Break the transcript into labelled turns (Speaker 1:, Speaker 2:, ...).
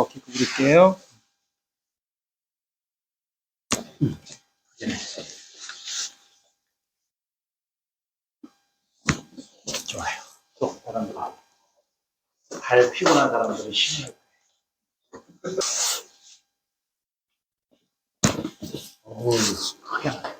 Speaker 1: 이렇게 구부릴게요. 좋아요. 또 사람들 발 피곤한 사람들은 쉬는 거예요. 어우, 크게 나네.